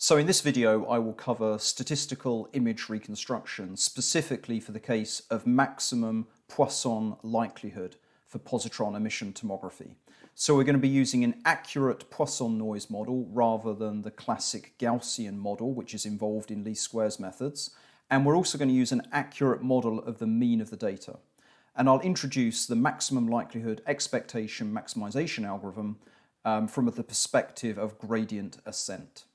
So in this video, I will cover statistical image reconstruction, specifically for the case of maximum Poisson likelihood for positron emission tomography. So we're going to be using an accurate Poisson noise model rather than the classic Gaussian model, which is involved in least squares methods. And we're also going to use an accurate model of the mean of the data. And I'll introduce the maximum likelihood expectation maximization algorithm from the perspective of gradient ascent.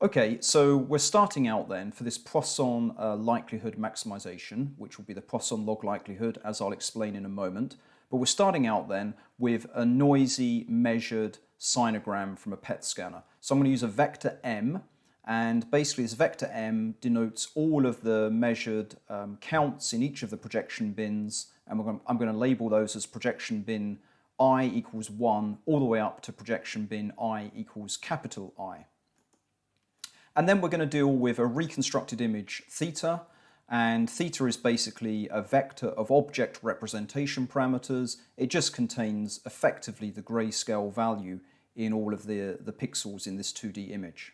Okay, so we're starting out then for this Poisson likelihood maximization, which will be the Poisson log likelihood, as I'll explain in a moment. But we're starting out then with a noisy measured sinogram from a PET scanner. So I'm going to use a vector M, and basically this vector M denotes all of the measured counts in each of the projection bins, and I'm going to label those as projection bin I equals 1 all the way up to projection bin I equals capital I. And then we're going to deal with a reconstructed image theta, and theta is basically a vector of object representation parameters. It just contains effectively the grayscale value in all of the pixels in this 2D image.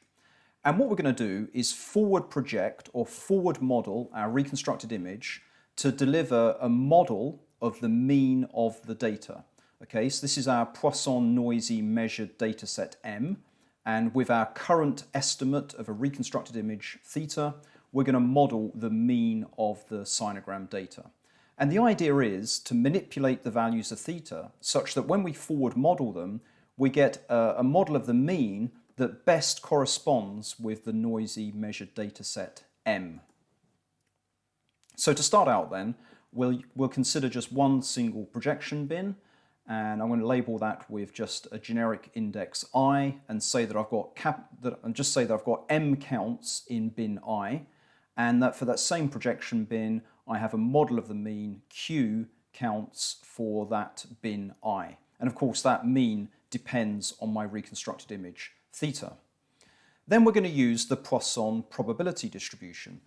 And what we're going to do is forward project or forward model our reconstructed image to deliver a model of the mean of the data. Okay, so this is our Poisson noisy measured data set M. And with our current estimate of a reconstructed image theta, we're going to model the mean of the sinogram data. And the idea is to manipulate the values of theta such that when we forward model them, we get a model of the mean that best corresponds with the noisy measured data set M. So to start out then, we'll consider just one single projection bin. And I'm going to label that with just a generic index I, and say that I've got M counts in bin I, and that for that same projection bin I have a model of the mean Q counts for that bin I. And of course that mean depends on my reconstructed image theta. Then we're going to use the Poisson probability distribution.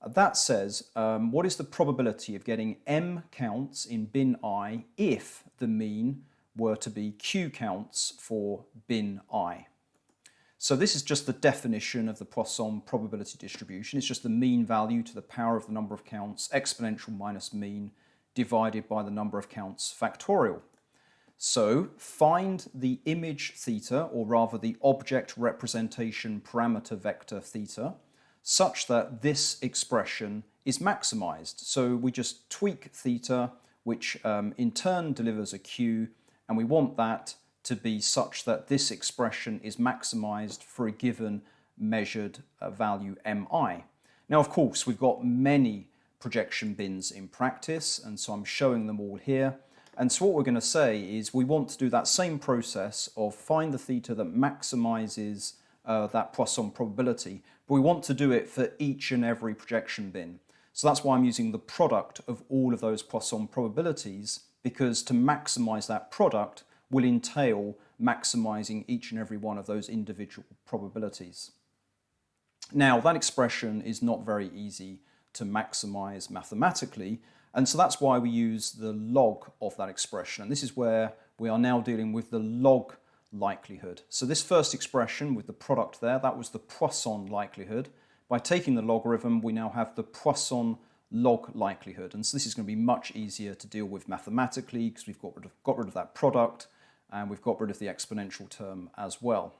That says what is the probability of getting M counts in bin I if the mean were to be Q counts for bin I. So this is just the definition of the Poisson probability distribution. It's just the mean value to the power of the number of counts exponential minus mean divided by the number of counts factorial. So find the image theta, or rather the object representation parameter vector theta, such that this expression is maximized. So we just tweak theta, which in turn delivers a Q, and we want that to be such that this expression is maximized for a given measured value Mi. Now, of course, we've got many projection bins in practice, and so I'm showing them all here. And so what we're going to say is we want to do that same process of find the theta that maximizes that Poisson probability, but we want to do it for each and every projection bin. So that's why I'm using the product of all of those Poisson probabilities, because to maximize that product will entail maximizing each and every one of those individual probabilities. Now, that expression is not very easy to maximize mathematically, and so that's why we use the log of that expression. And this is where we are now dealing with the log likelihood. So this first expression with the product there, that was the Poisson likelihood. By taking the logarithm, we now have the Poisson log likelihood. And so this is going to be much easier to deal with mathematically because we've got rid of that product, and we've got rid of the exponential term as well.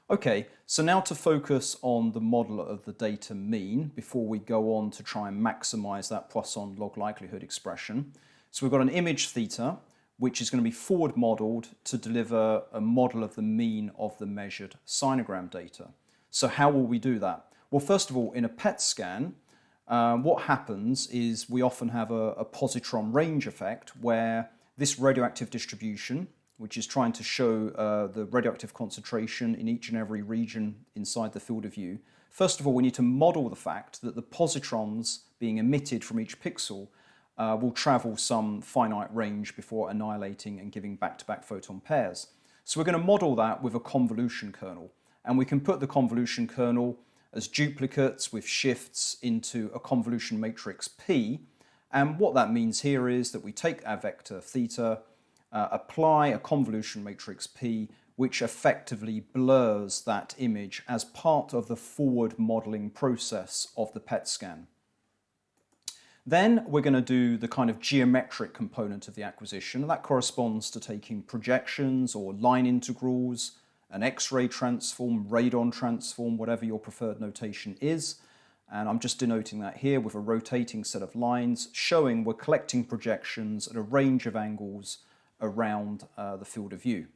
Okay, so now to focus on the model of the data mean before we go on to try and maximize that Poisson log likelihood expression. So we've got an image theta, which is going to be forward modeled to deliver a model of the mean of the measured sinogram data. So how will we do that? Well, first of all, in a PET scan, what happens is we often have a positron range effect where this radioactive distribution, which is trying to show the radioactive concentration in each and every region inside the field of view. First of all, we need to model the fact that the positrons being emitted from each pixel will travel some finite range before annihilating and giving back-to-back photon pairs. So we're going to model that with a convolution kernel, and we can put the convolution kernel as duplicates with shifts into a convolution matrix P, and what that means here is that we take our vector theta, apply a convolution matrix P which effectively blurs that image as part of the forward modelling process of the PET scan. Then we're going to do the kind of geometric component of the acquisition, and that corresponds to taking projections or line integrals, an X-ray transform, radon transform, whatever your preferred notation is. And I'm just denoting that here with a rotating set of lines showing we're collecting projections at a range of angles around the field of view.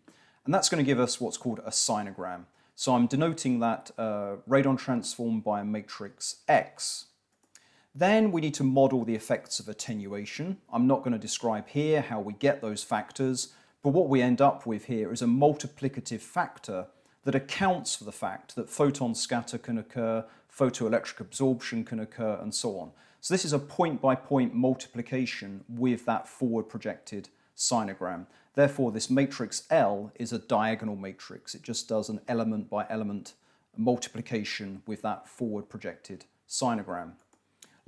And that's going to give us what's called a sinogram. So I'm denoting that radon transform by a matrix X. Then we need to model the effects of attenuation. I'm not going to describe here how we get those factors, but what we end up with here is a multiplicative factor that accounts for the fact that photon scatter can occur, photoelectric absorption can occur, and so on. So this is a point-by-point multiplication with that forward projected sinogram. Therefore, this matrix L is a diagonal matrix. It just does an element-by-element multiplication with that forward projected sinogram.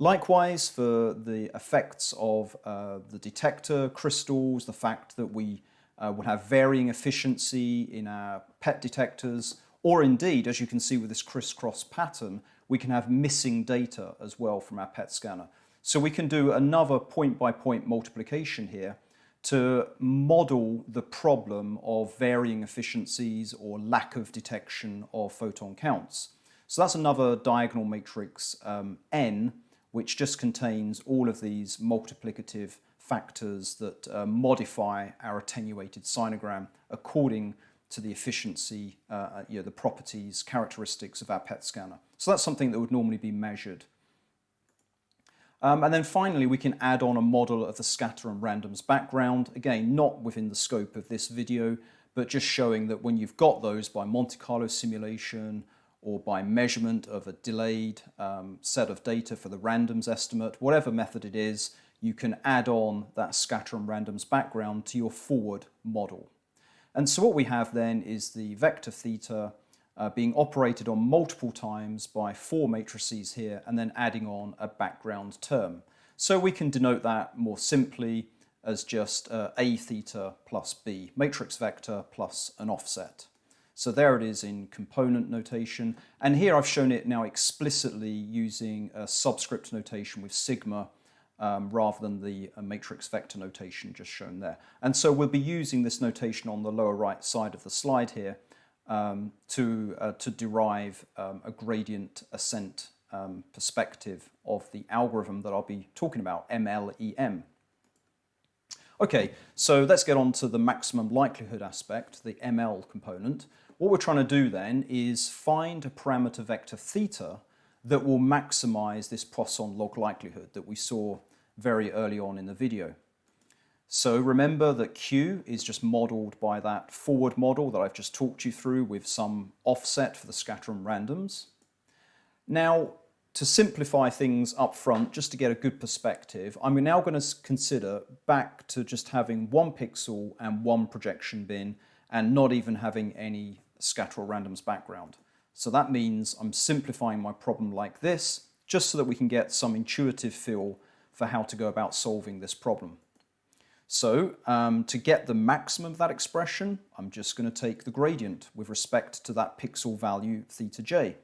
Likewise, for the effects of the detector crystals, the fact that we would have varying efficiency in our PET detectors, or indeed, as you can see with this crisscross pattern, we can have missing data as well from our PET scanner. So we can do another point-by-point multiplication here to model the problem of varying efficiencies or lack of detection of photon counts. So that's another diagonal matrix N, which just contains all of these multiplicative factors that modify our attenuated sinogram according to the efficiency, the properties, characteristics of our PET scanner. So that's something that would normally be measured. And then finally, we can add on a model of the scatter and randoms background. Again, not within the scope of this video, but just showing that when you've got those by Monte Carlo simulation, or by measurement of a delayed set of data for the randoms estimate, whatever method it is, you can add on that scatter and randoms background to your forward model. And so what we have then is the vector theta being operated on multiple times by 4 matrices here, and then adding on a background term. So we can denote that more simply as just A theta plus B, matrix vector plus an offset. So there it is in component notation. And here I've shown it now explicitly using a subscript notation with sigma rather than the matrix vector notation just shown there. And so we'll be using this notation on the lower right side of the slide here to derive a gradient ascent perspective of the algorithm that I'll be talking about, MLEM. Okay, so let's get on to the maximum likelihood aspect, the ML component. What we're trying to do then is find a parameter vector theta that will maximize this Poisson log likelihood that we saw very early on in the video. So remember that Q is just modeled by that forward model that I've just talked you through with some offset for the scatter and randoms. Now, to simplify things up front, just to get a good perspective, I'm now going to consider back to just having 1 pixel and 1 projection bin and not even having any scatter or randoms background. So that means I'm simplifying my problem like this, just so that we can get some intuitive feel for how to go about solving this problem. So to get the maximum of that expression, I'm just going to take the gradient with respect to that pixel value theta j.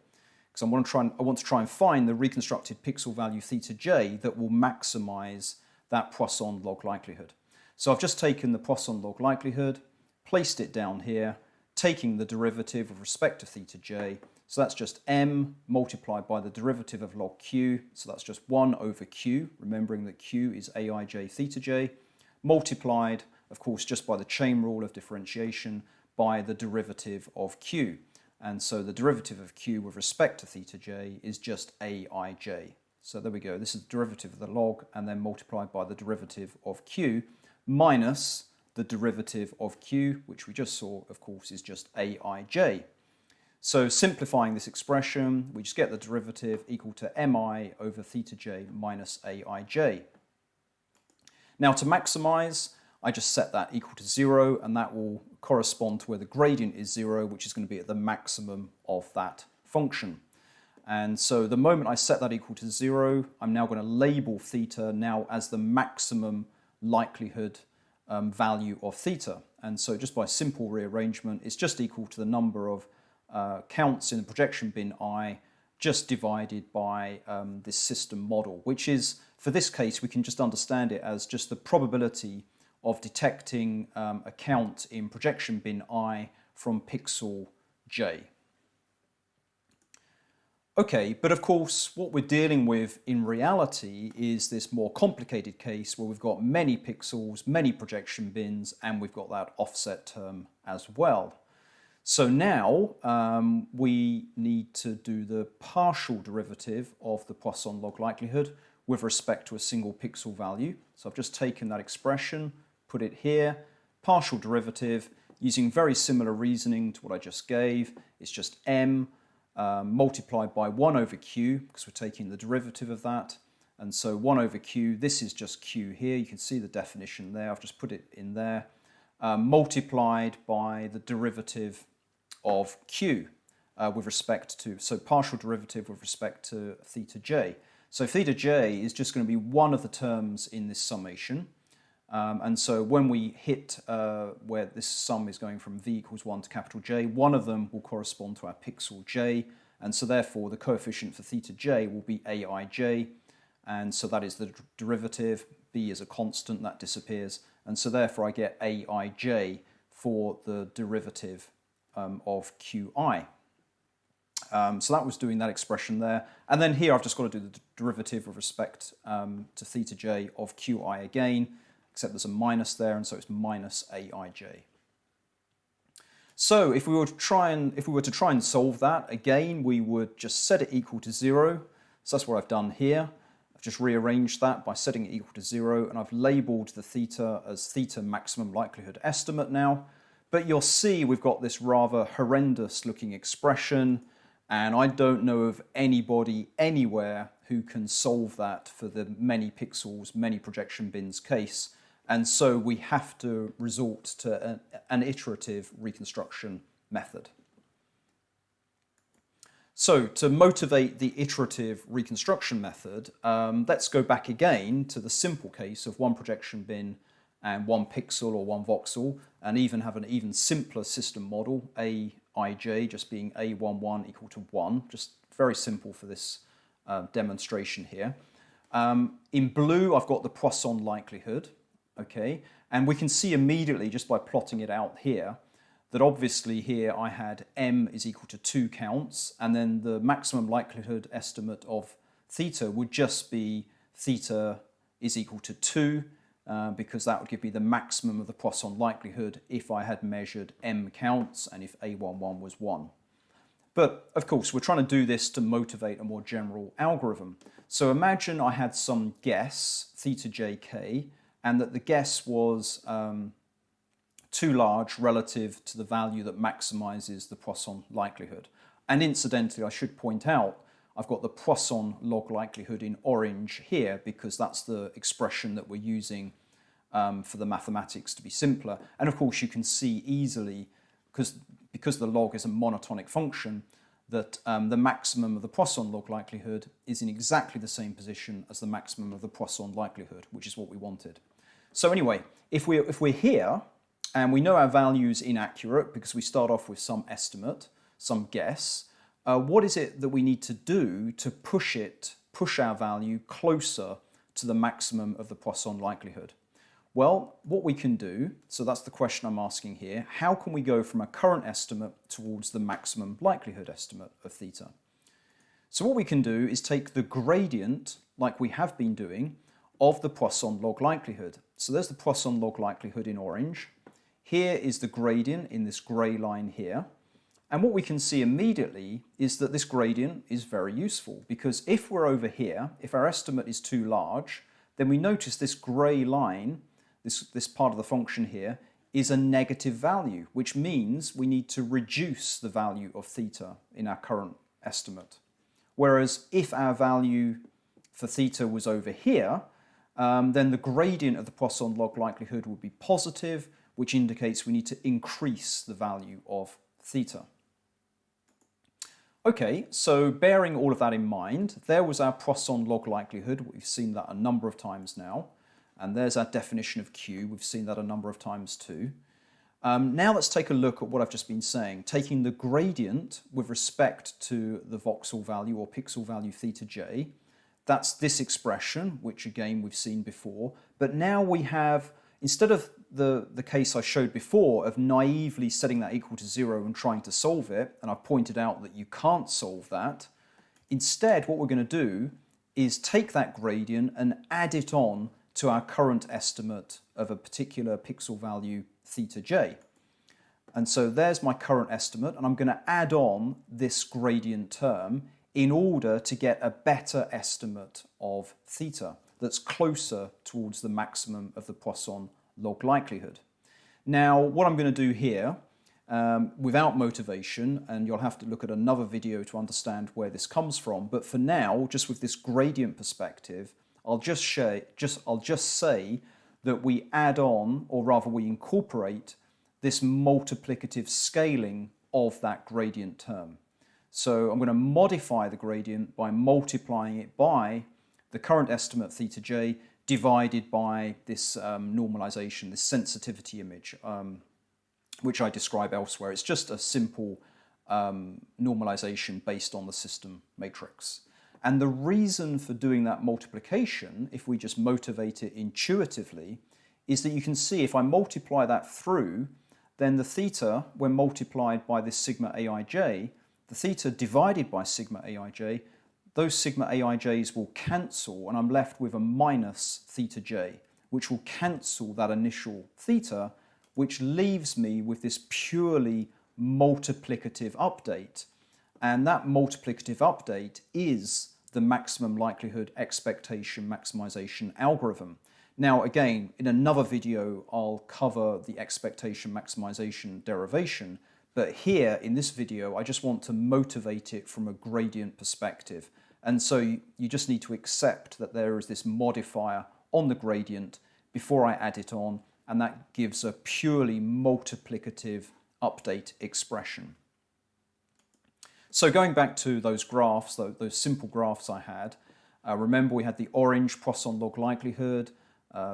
Because I want to try and find the reconstructed pixel value theta j that will maximize that Poisson log likelihood. So I've just taken the Poisson log likelihood, placed it down here, taking the derivative with respect to theta j. So that's just m multiplied by the derivative of log q. So that's just 1 over q, remembering that q is aij theta j, multiplied, of course, just by the chain rule of differentiation by the derivative of q. And so the derivative of q with respect to theta j is just aij. So there we go. This is the derivative of the log, and then multiplied by the derivative of q minus the derivative of q, which we just saw, of course, is just aij. So simplifying this expression, we just get the derivative equal to mi over theta j minus aij. Now to maximize, I just set that equal to 0, and that will correspond to where the gradient is 0, which is going to be at the maximum of that function. And so the moment I set that equal to 0, I'm now going to label theta now as the maximum likelihood value of theta. And so just by simple rearrangement, it's just equal to the number of counts in the projection bin I just divided by this system model, which is, for this case, we can just understand it as just the probability of detecting a count in projection bin I from pixel j. Okay, but of course, what we're dealing with in reality is this more complicated case where we've got many pixels, many projection bins, and we've got that offset term as well. So now we need to do the partial derivative of the Poisson log likelihood with respect to a single pixel value. So I've just taken that expression, put it here, partial derivative, using very similar reasoning to what I just gave. It's just m multiplied by 1 over q, because we're taking the derivative of that. And so 1 over q, this is just q here. You can see the definition there. I've just put it in there. Multiplied by the derivative of q with respect to, so partial derivative with respect to theta j. So theta j is just going to be one of the terms in this summation. And so when we hit where this sum is going from v equals 1 to capital J, one of them will correspond to our pixel j, and so therefore the coefficient for theta j will be aij, and so that is the derivative. B is a constant, that disappears, and so therefore I get aij for the derivative of qi. So that was doing that expression there, and then here I've just got to do the derivative with respect to theta j of qi again, except there's a minus there, and so it's minus aij. So if we were to try and solve that, again we would just set it equal to 0. So that's what I've done here. I've just rearranged that by setting it equal to 0, and I've labelled the theta as theta maximum likelihood estimate now. But you'll see we've got this rather horrendous looking expression, and I don't know of anybody anywhere who can solve that for the many pixels, many projection bins case. And so we have to resort to an iterative reconstruction method. So to motivate the iterative reconstruction method, let's go back again to the simple case of one projection bin and one pixel or one voxel, and even have an even simpler system model, aij just being a11 equal to 1, just very simple for this demonstration here. In blue, I've got the Poisson likelihood. Okay, and we can see immediately just by plotting it out here that obviously here I had m is equal to 2 counts, and then the maximum likelihood estimate of theta would just be theta is equal to 2, because that would give me the maximum of the Poisson likelihood if I had measured m counts and if a11 was 1. But of course we're trying to do this to motivate a more general algorithm. So imagine I had some guess, theta jk, and that the guess was too large relative to the value that maximizes the Poisson likelihood. And incidentally, I should point out, I've got the Poisson log likelihood in orange here because that's the expression that we're using for the mathematics to be simpler. And of course, you can see easily, because the log is a monotonic function, that the maximum of the Poisson log likelihood is in exactly the same position as the maximum of the Poisson likelihood, which is what we wanted. So anyway, if we're here and we know our value is inaccurate because we start off with some estimate, some guess, what is it that we need to do to push our value closer to the maximum of the Poisson likelihood? Well, what we can do, so that's the question I'm asking here, how can we go from a current estimate towards the maximum likelihood estimate of theta? So what we can do is take the gradient, like we have been doing, of the Poisson log likelihood. So there's the Poisson log likelihood in orange. Here is the gradient in this grey line here. And what we can see immediately is that this gradient is very useful, because if we're over here, if our estimate is too large, then we notice this grey line, this part of the function here, is a negative value, which means we need to reduce the value of theta in our current estimate. Whereas if our value for theta was over here, then the gradient of the Poisson log likelihood would be positive, which indicates we need to increase the value of theta. Okay, so bearing all of that in mind, there was our Poisson log likelihood. We've seen that a number of times now. And there's our definition of Q. We've seen that a number of times too. Now let's take a look at what I've just been saying, taking the gradient with respect to the voxel value or pixel value theta j. That's this expression, which again we've seen before. But now we have, instead of the case I showed before of naively setting that equal to 0 and trying to solve it, and I've pointed out that you can't solve that, instead what we're going to do is take that gradient and add it on to our current estimate of a particular pixel value theta j. And so there's my current estimate, and I'm going to add on this gradient term in order to get a better estimate of theta that's closer towards the maximum of the Poisson log likelihood. Now, what I'm going to do here, without motivation, and you'll have to look at another video to understand where this comes from, but for now, just with this gradient perspective, I'll just say that we add on, or rather we incorporate, this multiplicative scaling of that gradient term. So I'm going to modify the gradient by multiplying it by the current estimate theta j divided by this normalization, this sensitivity image, which I describe elsewhere. It's just a simple normalization based on the system matrix. And the reason for doing that multiplication, if we just motivate it intuitively, is that you can see if I multiply that through, then the theta, when multiplied by this sigma aij, the theta divided by sigma aij, those sigma aij's will cancel, and I'm left with a minus theta j, which will cancel that initial theta, which leaves me with this purely multiplicative update. And that multiplicative update is the maximum likelihood expectation maximization algorithm. Now, again, in another video, I'll cover the expectation maximization derivation, but here in this video, I just want to motivate it from a gradient perspective. And so you just need to accept that there is this modifier on the gradient before I add it on, and that gives a purely multiplicative update expression. So going back to those graphs, those simple graphs I had, remember we had the orange Poisson log likelihood,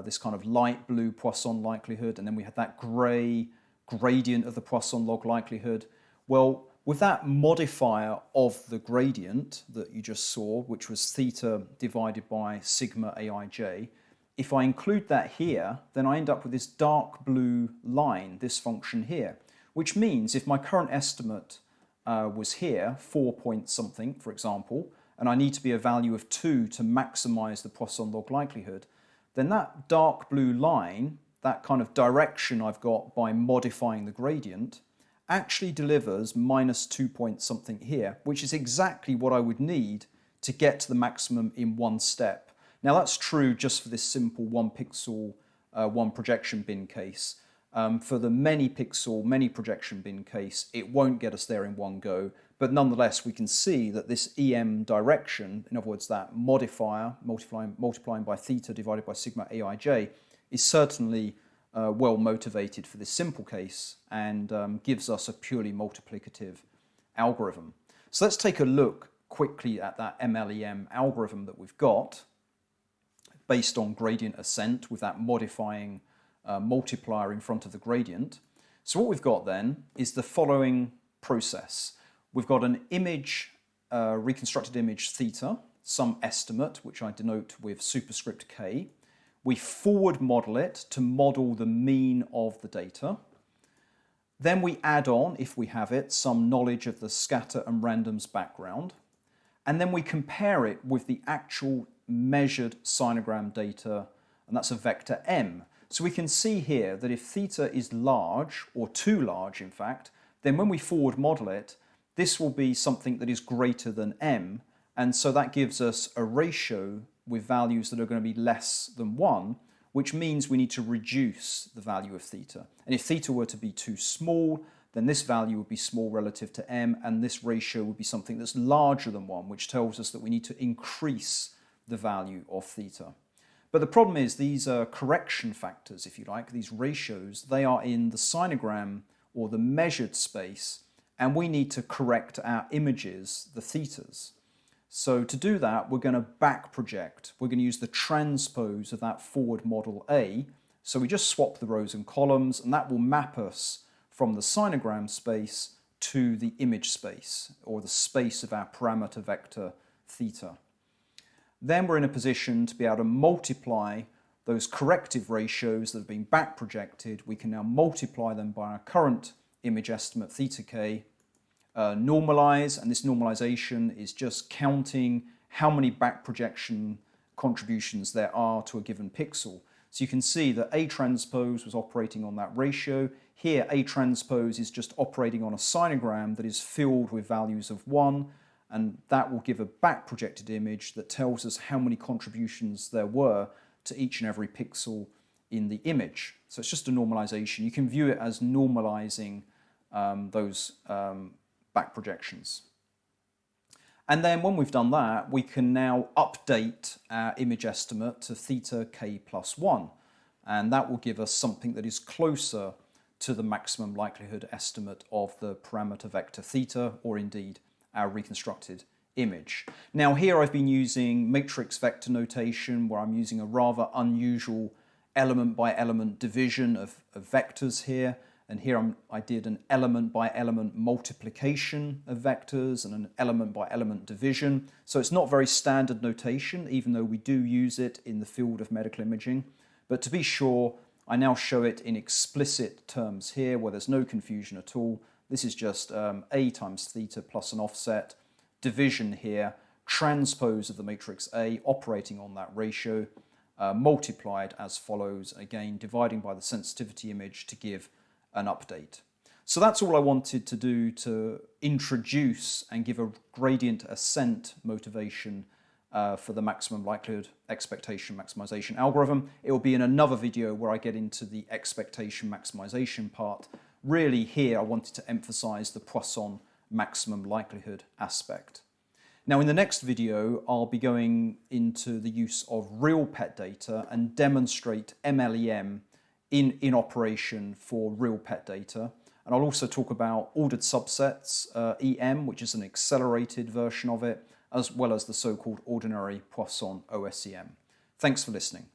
this kind of light blue Poisson likelihood, and then we had that grey gradient of the Poisson log likelihood. Well, with that modifier of the gradient that you just saw, which was theta divided by sigma aij, if I include that here, then I end up with this dark blue line, this function here, which means if my current estimate was here, 4 point something, for example, and I need to be a value of 2 to maximize the Poisson log likelihood, then that dark blue line, that kind of direction I've got by modifying the gradient, actually delivers minus 2 point something here, which is exactly what I would need to get to the maximum in one step. Now that's true just for this simple one pixel, one projection bin case. For the many pixel, many projection bin case, it won't get us there in one go, but nonetheless we can see that this EM direction, in other words that modifier, multiplying by theta divided by sigma aij, is certainly well motivated for this simple case and gives us a purely multiplicative algorithm. So let's take a look quickly at that MLEM algorithm that we've got based on gradient ascent with that modifying multiplier in front of the gradient. So what we've got then is the following process. We've got an image, reconstructed image theta, some estimate, which I denote with superscript k. We forward model it to model the mean of the data. Then we add on, if we have it, some knowledge of the scatter and randoms background. And then we compare it with the actual measured sinogram data, and that's a vector m. So we can see here that if theta is large, or too large in fact, then when we forward model it, this will be something that is greater than m, and so that gives us a ratio with values that are going to be less than 1, which means we need to reduce the value of theta. And if theta were to be too small, then this value would be small relative to m, and this ratio would be something that's larger than 1, which tells us that we need to increase the value of theta. But the problem is these are correction factors, if you like, these ratios, they are in the sinogram or the measured space, and we need to correct our images, the thetas. So to do that, we're going to back project. We're going to use the transpose of that forward model A. So we just swap the rows and columns, and that will map us from the sinogram space to the image space, or the space of our parameter vector theta. Then we're in a position to be able to multiply those corrective ratios that have been back projected. We can now multiply them by our current image estimate theta k, normalize, and this normalization is just counting how many back projection contributions there are to a given pixel. So you can see that A transpose was operating on that ratio. Here A transpose is just operating on a sinogram that is filled with values of 1, and that will give a back projected image that tells us how many contributions there were to each and every pixel in the image. So it's just a normalization. You can view it as normalizing those back projections. And then when we've done that, we can now update our image estimate to theta k plus 1. And that will give us something that is closer to the maximum likelihood estimate of the parameter vector theta, or indeed our reconstructed image. Now here I've been using matrix vector notation, where I'm using a rather unusual element by element division of vectors here. And here I did an element by element multiplication of vectors and an element by element division. So it's not very standard notation, even though we do use it in the field of medical imaging. But to be sure, I now show it in explicit terms here, where there's no confusion at all. This is just A times theta plus an offset, division here, transpose of the matrix A operating on that ratio, multiplied as follows, again dividing by the sensitivity image to give an update. So that's all I wanted to do to introduce and give a gradient ascent motivation for the maximum likelihood expectation maximization algorithm. It will be in another video where I get into the expectation maximization part. Really here I wanted to emphasize the Poisson maximum likelihood aspect. Now in the next video I'll be going into the use of real pet data and demonstrate MLEM in operation for real pet data. And I'll also talk about ordered subsets, EM, which is an accelerated version of it, as well as the so-called ordinary Poisson OSEM. Thanks for listening.